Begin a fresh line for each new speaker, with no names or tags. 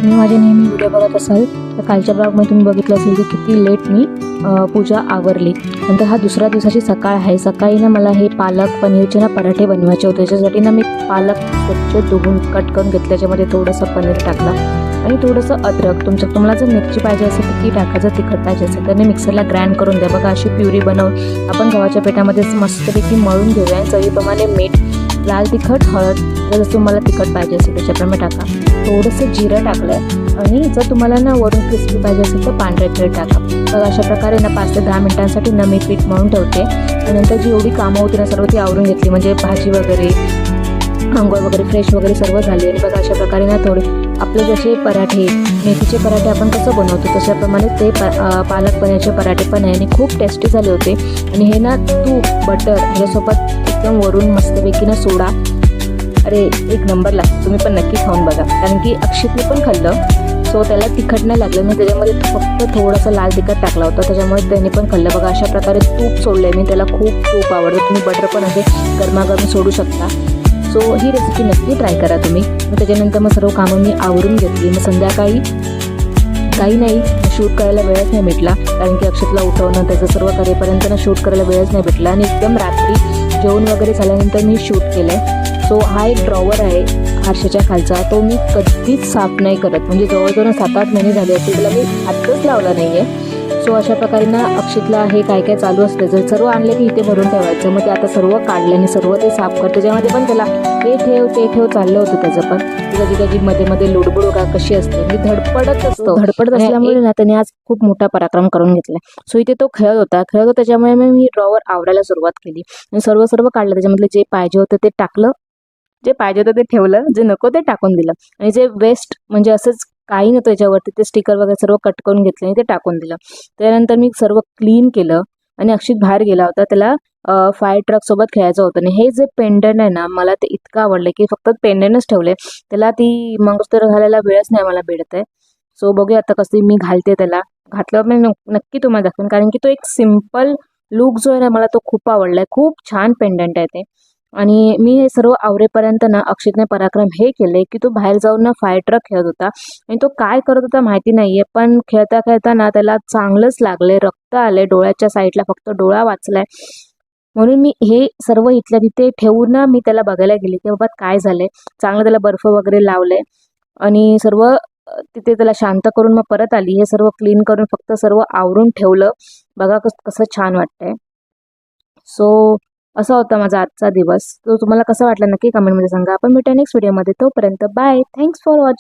तुम्ही माझे नेहमी व्हिडिओ बघत असाल तर कालच्या ब्लॉगमध्ये तुम्ही बघितलं असेल की किती लेट मी पूजा आवरली. नंतर हा दुसऱ्या दिवसाची सकाळ आहे. सकाळी ना मला हे पालक पनीरचे ना पराठे बनवायचे होते. त्याच्यासाठी ना मी पालक स्वच्छ धुवून कट करून घेतलं. त्याच्यामध्ये थोडंसं पनीर टाकलं आणि थोडंसं अद्रक. तुम्हाला जर मिरची पाहिजे असेल तर ती टाका, जर तिखट पाहिजे असेल तर मिक्सरला ग्राइंड करून द्या. बघा अशी प्युरी बनवून आपण गव्हाच्या पिठामध्ये मस्तपैकी मळून घेऊया. चवीप्रमाणे मीठ, लाल तिखट, हळद, जर तुम्हाला तिखट पाहिजे असेल त्याच्याप्रमाणे टाका. थोडंसं जिरं टाकलं आणि जर तुम्हाला ना वरून क्रिस्पी पाहिजे असेल तर पांढरे तीळ टाका. तर अशा प्रकारे ना 5 ते 10 मिनिटांसाठी ना मी पीठ मळून ठेवते. आणि नंतर जी एवढी कामं होती ना सर्व ती आवरून घेतली. म्हणजे भाजी वगैरे, अंघोळ वगैरे, फ्रेश वगैरे सर्व झाली. आणि बघा अशा प्रकारे ना थोडे आपले जसे पराठे, मेथीचे पराठे आपण कसं बनवतो तशाप्रमाणे ते पालक पनीरचे पराठे पण आहे आणि खूप टेस्टी झाले होते. आणि हे ना तूप, बटर ह्याच्यासोबत एकदम वरून मस्तपैकी ना सोडा, अरे एक नंबर लागतो. तुम्ही पण नक्की खाऊन बघा, कारण की अक्षितने पण खाल्लं सो त्याला तिखट नाही लागलं. मी त्याच्यामध्ये फक्त थोडंसं लाल तिखट टाकला होता, त्याच्यामुळे त्याने पण खाल्लं. बघा अशा प्रकारे तूप सोडलं आहे मी, त्याला खूप तूप आवडतं. तुम्ही बटर पण असे गरमागरम सोडू शकता. सो ही रेसिपी नक्की ट्राय करा तुम्ही. मग त्याच्यानंतर मग सर्व कामं मी आवरून घेतली. मग संध्याकाळी काही नाही, शूट करायला वेळच नाही भेटला, कारण की अक्षतला उठवणं त्याचं सर्व करेपर्यंत ना शूट करायला वेळच नाही भेटला. आणि एकदम रात्री जेवण वगैरे झाल्यानंतर मी शूट केलं आहे. सो हा एक ड्रॉवर आहे आरशाच्या खालचा, तो मी कधीच साफ नाही करत. म्हणजे जवळजवळ 7-8 महिने झाले असतील त्याला मी हातच लावला नाही आहे. सो अशा प्रकारे ना अक्षितला हे काय काय चालू असतं, जर सर्व आणले की इथे भरून ठेवायचं. मग ते आता सर्व काढलं आणि सर्व ते साफ कर. त्याच्यामध्ये पण त्याला हे ठेव ते ठेव चाललं होतं त्याचं पण. कधी कधी मध्ये मध्ये लुडबुड का कशी असते, मी धडपडत असल्यामुळे ना त्याने आज खूप मोठा पराक्रम करून घेतला. सो इथे तो खेळत होता त्याच्यामुळे मी ड्रॉवर आवरायला सुरुवात केली आणि सर्व काढलं. त्याच्यामधले जे पाहिजे होतं ते टाकलं, जे पाहिजे होतं ते ठेवलं, जे नको ते टाकून दिलं. आणि जे वेस्ट म्हणजे असंच काही नव्हतं त्याच्यावरती ते स्टिकर वगैरे सर्व कट करून घेतलं आणि ते टाकून दिलं. त्यानंतर मी सर्व क्लीन केलं आणि अक्षित बाहेर गेला होता, त्याला फायर ट्रक सोबत खेळायचं होतं. आणि हे जे पेंडंट आहे ना, मला ते इतकं आवडलं की फक्त पेंडंटच ठेवले, त्याला ती मंगळसूत्र घालायला वेळच नाही मला भेटत आहे. सो बघूया आता कसं मी घालते त्याला. घातल्यावर मी नक्की तुम्हाला दाखवेन, कारण की तो एक सिम्पल लुक जो आहे ना मला तो खूप आवडलाय. खूप छान पेंडंट आहे ते. आणि मी हे सर्व आवरेपर्यंत ना अक्षितने पराक्रम हे केले की तो बाहेर जाऊन ना फायर ट्रक खेळत होता. आणि तो काय करत होता माहिती नाहीये, पण खेळता खेळता ना त्याला चांगलंच लागले, रक्त आले डोळ्याच्या साईडला, फक्त डोळा वाचलाय. म्हणून मी हे सर्व इथल्या तिथे ठेवून ना मी त्याला बघायला गेले की बाबा काय झालंय. चांगलं त्याला बर्फ वगैरे लावले आणि सर्व तिथे त्याला शांत करून मग परत आली. हे सर्व क्लीन करून फक्त सर्व आवरून ठेवलं. बघा कसं छान वाटतंय. सो असा होता माझा आजचा दिवस. तो तुम्हाला कसा वाटला नक्की कमेंटमध्ये सांगा. आपण भेटूया नेक्स्ट व्हिडिओमध्ये. तोपर्यंत बाय. Thanks for watching.